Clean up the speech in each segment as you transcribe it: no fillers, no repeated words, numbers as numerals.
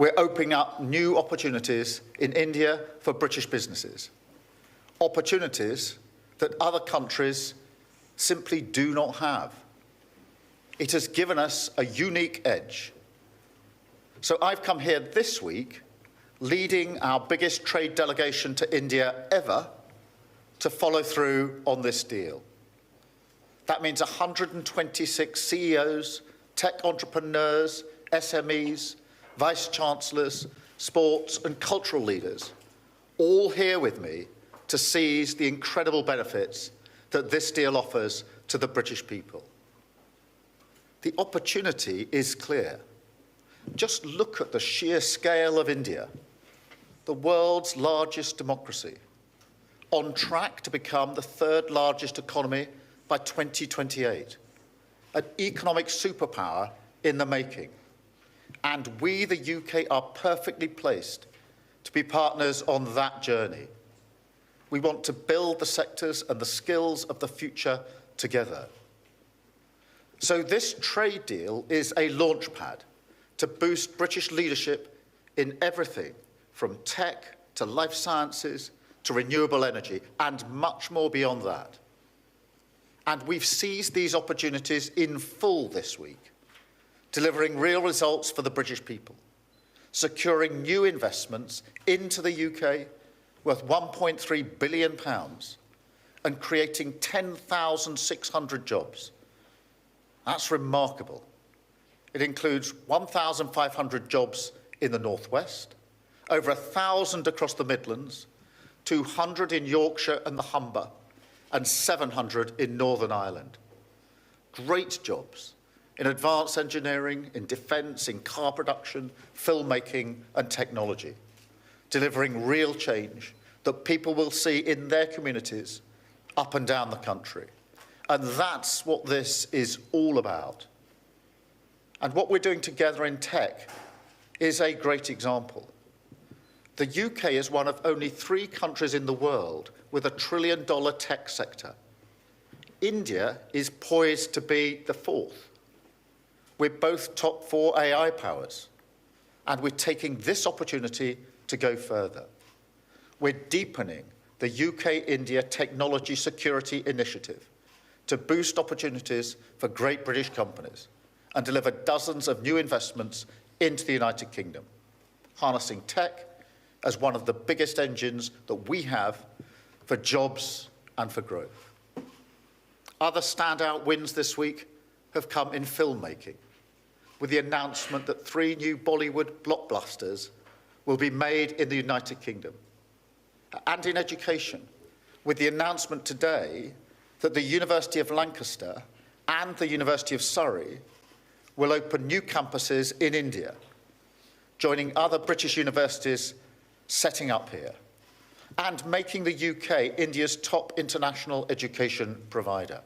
We're opening up new opportunities in India for British businesses, opportunities that other countries simply do not have. It has given us a unique edge. So I've come here this week, leading our biggest trade delegation to India ever, to follow through on this deal. That means 126 CEOs, tech entrepreneurs, SMEs, vice-chancellors, sports and cultural leaders, all here with me to seize the incredible benefits that this deal offers to the British people. The opportunity is clear. Just look at the sheer scale of India, the world's largest democracy, on track to become the third largest economy by 2028, an economic superpower in the making. And we, the UK, are perfectly placed to be partners on that journey. We want to build the sectors and the skills of the future together. So this trade deal is a launchpad to boost British leadership in everything from tech to life sciences to renewable energy and much more beyond that. And we've seized these opportunities in full this week, delivering real results for the British people, securing new investments into the UK worth £1.3 billion and creating 10,600 jobs. That's remarkable. It includes 1,500 jobs in the Northwest, over 1,000 across the Midlands, 200 in Yorkshire and the Humber, and 700 in Northern Ireland. Great jobs in advanced engineering, in defence, in car production, filmmaking and technology, delivering real change that people will see in their communities up and down the country. And that's what this is all about. And what we're doing together in tech is a great example. The UK is one of only 3 countries in the world with a $1 trillion tech sector. India is poised to be the 4th. We're both top 4 AI powers, and we're taking this opportunity to go further. We're deepening the UK-India Technology Security Initiative to boost opportunities for great British companies and deliver dozens of new investments into the United Kingdom, harnessing tech as one of the biggest engines that we have for jobs and for growth. Other standout wins this week have come in filmmaking, with the announcement that 3 new Bollywood blockbusters will be made in the United Kingdom. And in education, with the announcement today that the University of Lancaster and the University of Surrey will open new campuses in India, joining other British universities setting up here, and making the UK India's top international education provider.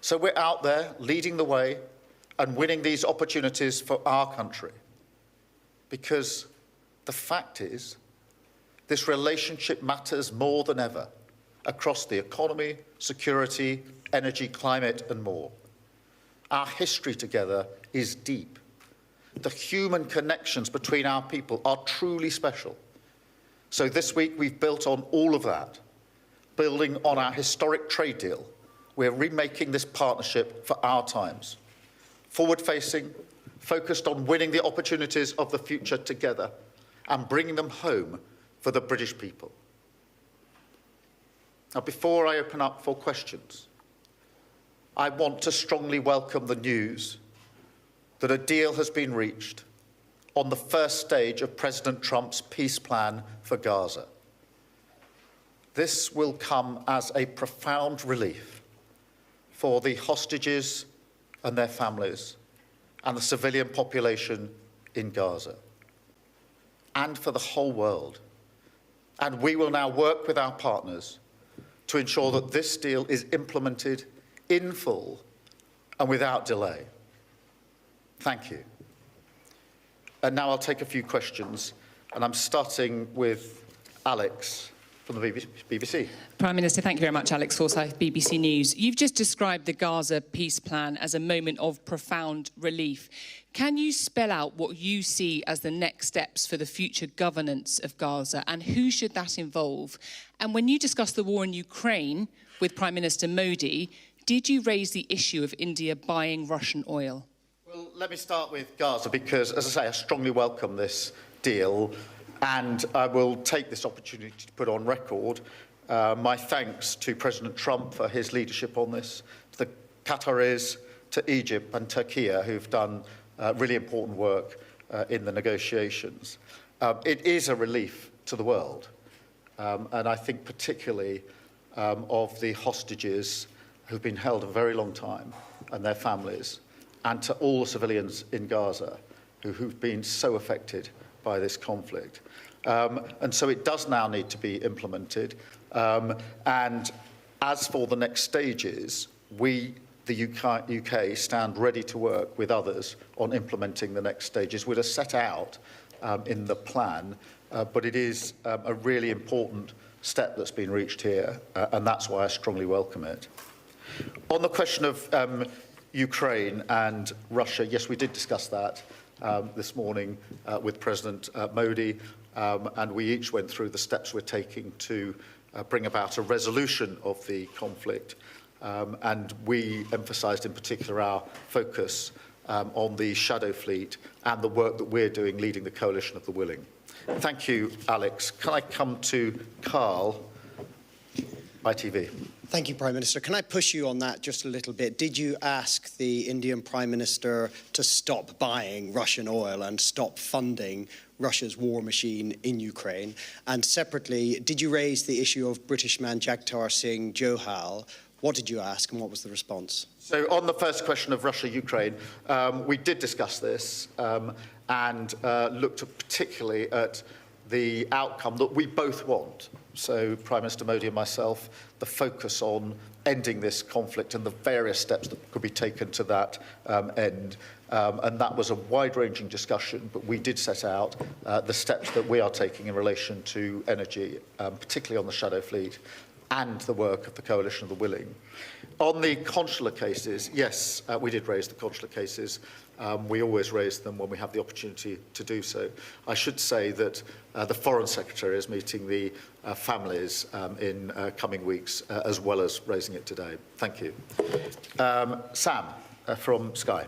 So we're out there leading the way and winning these opportunities for our country, because the fact is, this relationship matters more than ever across the economy, security, energy, climate, and more. Our history together is deep. The human connections between our people are truly special. So this week we've built on all of that, building on our historic trade deal. We're remaking this partnership for our times. Forward-facing, focused on winning the opportunities of the future together and bringing them home for the British people. Now, before I open up for questions, I want to strongly welcome the news that a deal has been reached on the first stage of President Trump's peace plan for Gaza. This will come as a profound relief for the hostages and their families and the civilian population in Gaza, and for the whole world. And we will now work with our partners to ensure that this deal is implemented in full and without delay. Thank you. And now I'll take a few questions, and I'm starting with Alex from the BBC. Prime Minister, thank you very much. Alex Forsyth, BBC News. You've just described the Gaza peace plan as a moment of profound relief. Can you spell out what you see as the next steps for the future governance of Gaza, and who should that involve? And when you discussed the war in Ukraine with Prime Minister Modi, did you raise the issue of India buying Russian oil? Well, let me start with Gaza because, as I say, I strongly welcome this deal, and I will take this opportunity to put on record my thanks to President Trump for his leadership on this, to the Qataris, to Egypt and Turkey, who've done really important work in the negotiations. It is a relief to the world, and I think particularly of the hostages who've been held a very long time and their families, and to all the civilians in Gaza who've been so affected by this conflict. And so it does now need to be implemented. And as for the next stages, we, the UK, stand ready to work with others on implementing the next stages. We're set out in the plan, but it is a really important step that's been reached here, and that's why I strongly welcome it. On the question of Ukraine and Russia, yes, we did discuss that this morning with President Modi, and we each went through the steps we're taking to bring about a resolution of the conflict. And we emphasised in particular our focus on the shadow fleet and the work that we're doing leading the coalition of the willing. Thank you, Alex. Can I come to Carl, ITV? Thank you, Prime Minister. Can I push you on that just a little bit? Did you ask the Indian Prime Minister to stop buying Russian oil and stop funding Russia's war machine in Ukraine? And separately, did you raise the issue of British man Jagtar Singh Johal? What did you ask and what was the response? So on the first question of Russia-Ukraine, we did discuss this and looked particularly at the outcome that we both want. So Prime Minister Modi and myself, the focus on ending this conflict and the various steps that could be taken to that end. And that was a wide-ranging discussion, but we did set out the steps that we are taking in relation to energy, particularly on the shadow fleet, and the work of the Coalition of the Willing. On the consular cases, yes, we did raise the consular cases. We always raise them when we have the opportunity to do so. I should say that the Foreign Secretary is meeting the families in coming weeks, as well as raising it today. Thank you. Sam from Sky.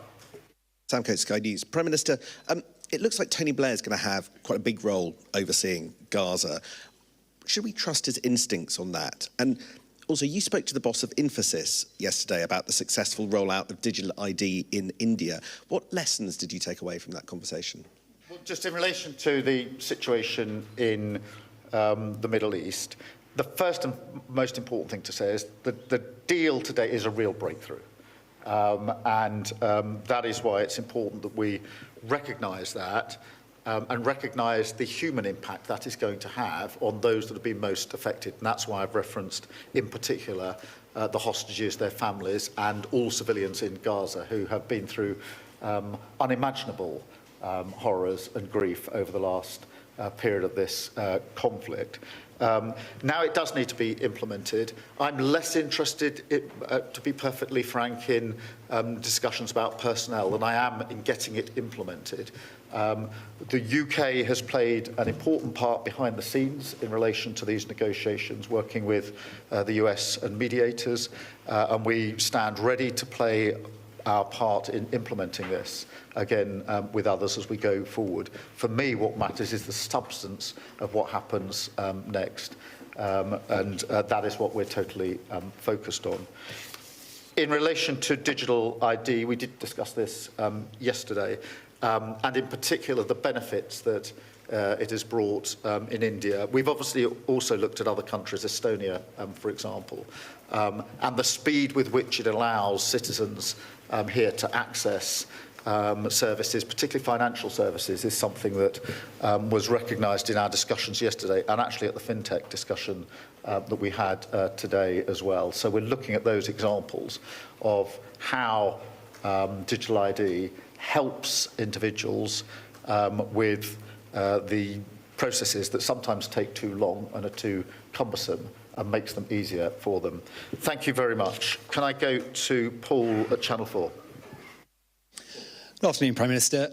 Sam Coates, Sky News. Prime Minister, it looks like Tony Blair is going to have quite a big role overseeing Gaza. Should we trust his instincts on that? And also, you spoke to the boss of Infosys yesterday about the successful rollout of digital ID in India. What lessons did you take away from that conversation? Well, just in relation to the situation in the Middle East, the first and most important thing to say is that the deal today is a real breakthrough. That is why it's important that we recognise that and recognise the human impact that is going to have on those that have been most affected. And that's why I've referenced, in particular, the hostages, their families, and all civilians in Gaza who have been through unimaginable horrors and grief over the last period of this conflict. Now it does need to be implemented. I'm less interested, to be perfectly frank, in discussions about personnel than I am in getting it implemented. The UK has played an important part behind the scenes in relation to these negotiations, working with the US and mediators, and we stand ready to play our part in implementing this, again, with others as we go forward. For me, what matters is the substance of what happens next, and that is what we're totally focused on. In relation to digital ID, we did discuss this yesterday, and in particular the benefits that it has brought in India. We've obviously also looked at other countries, Estonia, for example, and the speed with which it allows citizens here to access services, particularly financial services, is something that was recognised in our discussions yesterday and actually at the FinTech discussion that we had today as well. So we're looking at those examples of how digital ID helps individuals with the processes that sometimes take too long and are too cumbersome and makes them easier for them. Thank you very much. Can I go to Paul at Channel 4? Good afternoon, Prime Minister.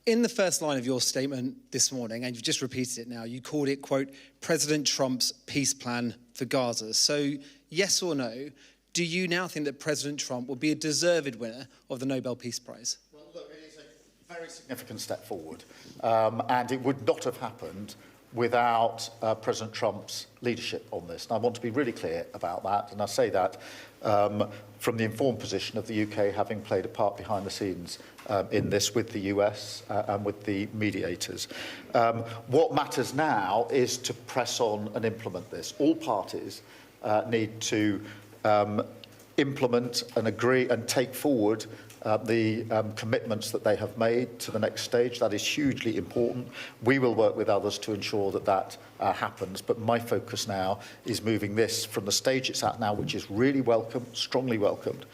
In the first line of your statement this morning, and you've just repeated it now, you called it, quote, President Trump's peace plan for Gaza. So, yes or no, do you now think that President Trump will be a deserved winner of the Nobel Peace Prize? Well, look, it is a very significant step forward, and it would not have happened without President Trump's leadership on this. And I want to be really clear about that, and I say that from the informed position of the UK having played a part behind the scenes in this with the US and with the mediators. What matters now is to press on and implement this. All parties need to implement and agree and take forward the commitments that they have made to the next stage. That is hugely important. We will work with others to ensure that that happens, but my focus now is moving this from the stage it's at now, which is really welcome, strongly welcomed,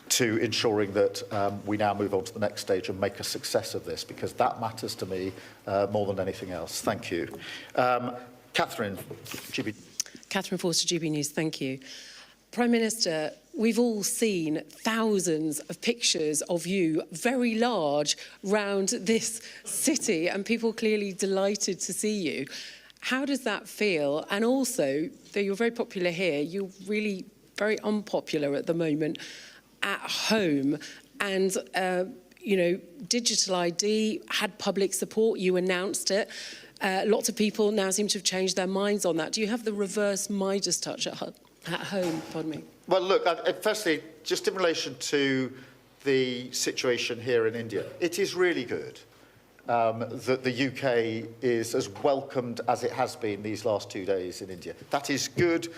to ensuring that we now move on to the next stage and make a success of this, because that matters to me more than anything else. Thank you. Catherine, GB. Catherine Forster, GB News, thank you. Prime Minister, we've all seen thousands of pictures of you, very large, round this city, and people clearly delighted to see you. How does that feel? And also, though you're very popular here, you're really very unpopular at the moment at home. And, you know, digital ID had public support, you announced it. Lots of people now seem to have changed their minds on that. Do you have the reverse Midas touch at home? Pardon me. Well, look, firstly, just in relation to the situation here in India, it is really good that the UK is as welcomed as it has been these last 2 days in India. That is good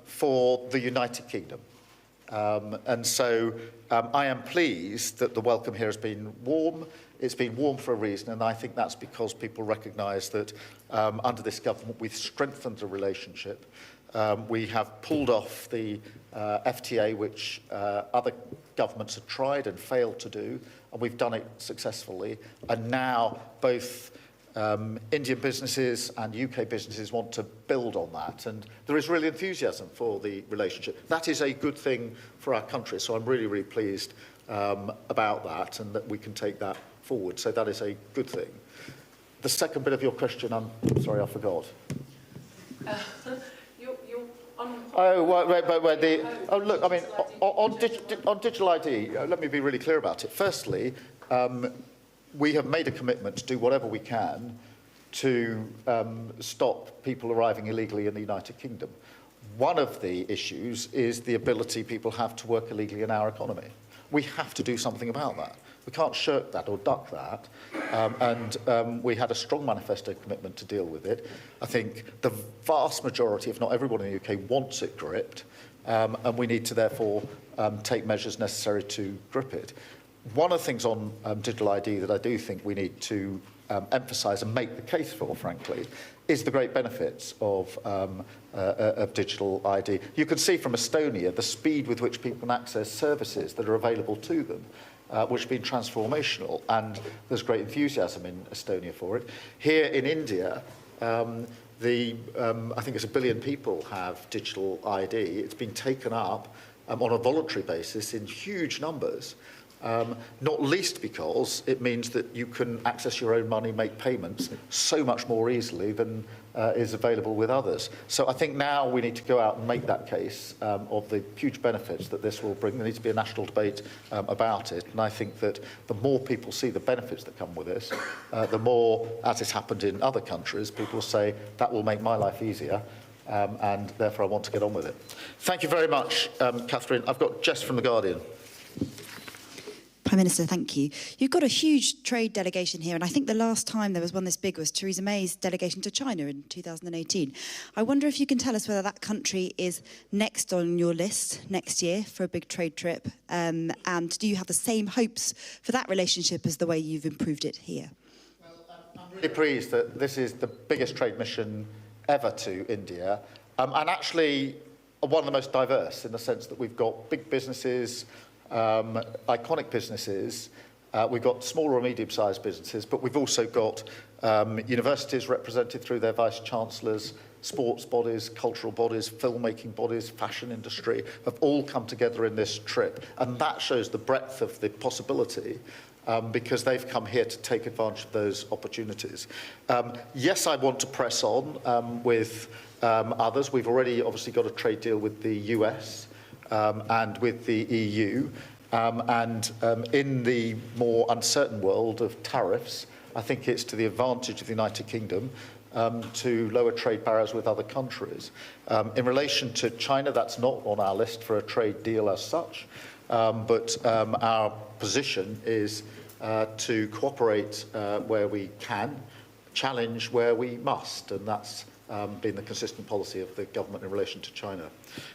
for the United Kingdom. And so I am pleased that the welcome here has been warm. It's been warm for a reason, and I think that's because people recognise that under this government we've strengthened the relationship. We have pulled off the FTA, which other governments have tried and failed to do, and we've done it successfully. And now both Indian businesses and UK businesses want to build on that, and there is real enthusiasm for the relationship. That is a good thing for our country, so I'm really, really pleased about that, and that we can take that forward. So that is a good thing. The second bit of your question, I'm sorry, I forgot. Look, I mean, on digital ID, let me be really clear about it. Firstly, we have made a commitment to do whatever we can to stop people arriving illegally in the United Kingdom. One of the issues is the ability people have to work illegally in our economy. We have to do something about that. We can't shirk that or duck that. We had a strong manifesto commitment to deal with it. I think the vast majority, if not everyone in the UK, wants it gripped, and we need to therefore take measures necessary to grip it. One of the things on digital ID that I do think we need to emphasise and make the case for, frankly, is the great benefits of digital ID. You can see from Estonia the speed with which people can access services that are available to them, which has been transformational, and there's great enthusiasm in Estonia for it. Here in India, I think it's 1 billion people have digital ID. It's been taken up on a voluntary basis in huge numbers. Not least because it means that you can access your own money, make payments so much more easily than is available with others. So I think now we need to go out and make that case of the huge benefits that this will bring. There needs to be a national debate about it. And I think that the more people see the benefits that come with this, the more, as has happened in other countries, people say, that will make my life easier. And therefore I want to get on with it. Thank you very much, Catherine. I've got Jess from The Guardian. Prime Minister, thank you. You've got a huge trade delegation here, and I think the last time there was one this big was Theresa May's delegation to China in 2018. I wonder if you can tell us whether that country is next on your list next year for a big trade trip, and do you have the same hopes for that relationship as the way you've improved it here? Well, I'm really pleased that this is the biggest trade mission ever to India, and actually one of the most diverse in the sense that we've got big businesses, iconic businesses, We've got smaller or medium-sized businesses, but we've also got universities represented through their vice-chancellors, sports bodies, cultural bodies, filmmaking bodies, fashion industry, have all come together in this trip. And that shows the breadth of the possibility because they've come here to take advantage of those opportunities. Yes, I want to press on with others. We've already obviously got a trade deal with the US and with the EU. In the more uncertain world of tariffs, I think it's to the advantage of the United Kingdom to lower trade barriers with other countries. In relation to China, that's not on our list for a trade deal as such, but our position is to cooperate where we can, challenge where we must, and that's been the consistent policy of the government in relation to China.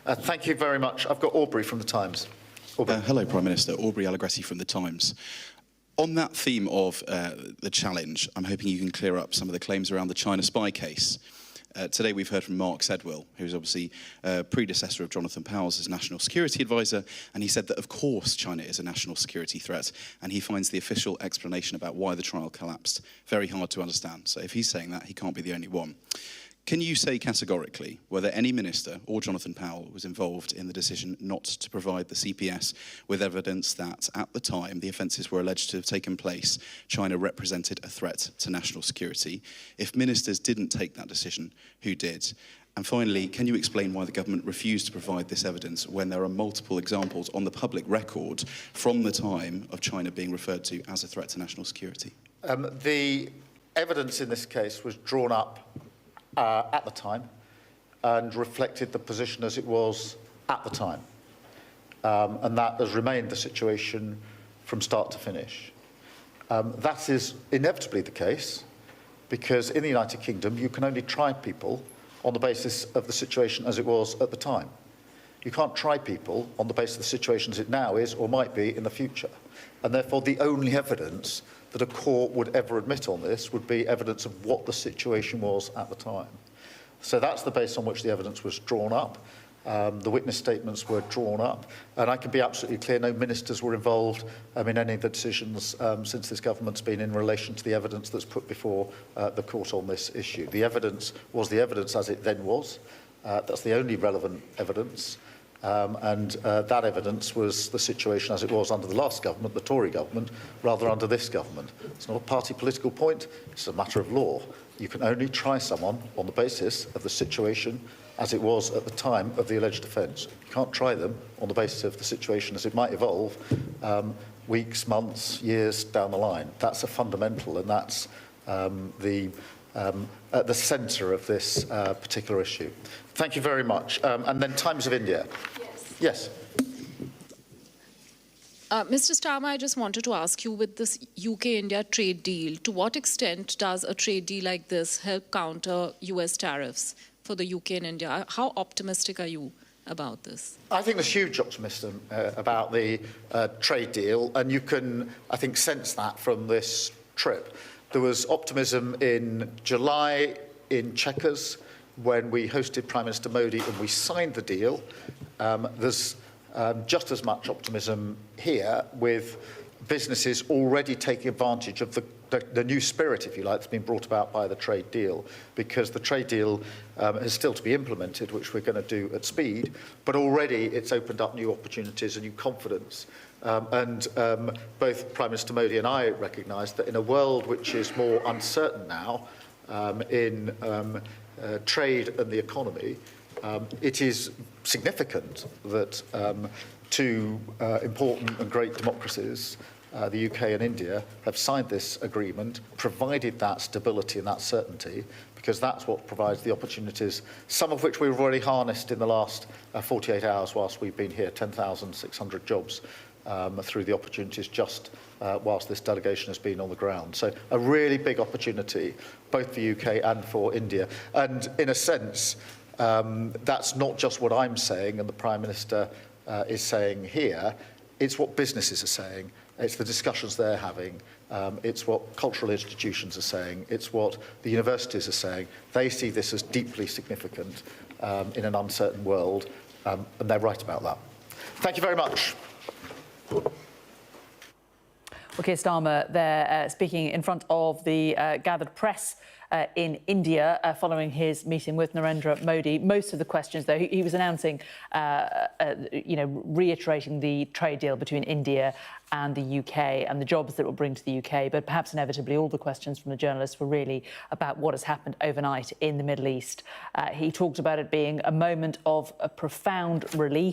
Thank you very much. I've got Aubrey from the Times. Hello, Prime Minister. Aubrey Allegretti from The Times. On that theme of the challenge, I'm hoping you can clear up some of the claims around the China spy case. Today we've heard from Mark Sedwill, who's obviously a predecessor of Jonathan Powles as National Security Advisor, and he said that, of course, China is a national security threat, and he finds the official explanation about why the trial collapsed very hard to understand. So if he's saying that, he can't be the only one. Can you say categorically whether any minister or Jonathan Powell was involved in the decision not to provide the CPS with evidence that, at the time the offences were alleged to have taken place, China represented a threat to national security? If ministers didn't take that decision, who did? And finally, can you explain why the government refused to provide this evidence when there are multiple examples on the public record from the time of China being referred to as a threat to national security? The evidence in this case was drawn up at the time and reflected the position as it was at the time. And that has remained the situation from start to finish. That is inevitably the case because in the United Kingdom you can only try people on the basis of the situation as it was at the time. You can't try people on the basis of the situation as it now is or might be in the future. And therefore the only evidence that a court would ever admit on this would be evidence of what the situation was at the time. So that's the base on which the evidence was drawn up. The witness statements were drawn up, and I can be absolutely clear, no ministers were involved in any of the decisions since this government's been in relation to the evidence that's put before the court on this issue. The evidence was the evidence as it then was. That's the only relevant evidence. That evidence was the situation as it was under the last government, the Tory government, rather under this government. It's not a party political point, it's a matter of law. You can only try someone on the basis of the situation as it was at the time of the alleged offence. You can't try them on the basis of the situation as it might evolve weeks, months, years down the line. That's a fundamental, and that's at the centre of this particular issue. Thank you very much. And then Times of India. Yes. Mr. Starmer, I just wanted to ask you, with this UK-India trade deal, to what extent does a trade deal like this help counter US tariffs for the UK and India? How optimistic are you about this? I think there's huge optimism about the trade deal, and you can, I think, sense that from this trip. There was optimism in July in Chequers when we hosted Prime Minister Modi and we signed the deal. There's just as much optimism here with businesses already taking advantage of the new spirit, if you like, that's been brought about by the trade deal, because the trade deal is still to be implemented, which we're going to do at speed, but already it's opened up new opportunities and new confidence. Both Prime Minister Modi and I recognise that in a world which is more uncertain now in trade and the economy, it is significant that two important and great democracies, the UK and India, have signed this agreement, provided that stability and that certainty, because that's what provides the opportunities, some of which we've already harnessed in the last 48 hours whilst we've been here, 10,600 jobs through the opportunities just whilst this delegation has been on the ground. So a really big opportunity, both for the UK and for India. And in a sense, that's not just what I'm saying and the Prime Minister is saying here, it's what businesses are saying, it's the discussions they're having, it's what cultural institutions are saying, it's what the universities are saying. They see this as deeply significant in an uncertain world, and they're right about that. Thank you very much. Okay. Keir Starmer there speaking in front of the gathered press in India following his meeting with Narendra Modi. Most of the questions, though, he was announcing, reiterating the trade deal between India and the UK and the jobs that it will bring to the UK. But perhaps inevitably, all the questions from the journalists were really about what has happened overnight in the Middle East. He talked about it being a moment of a profound relief.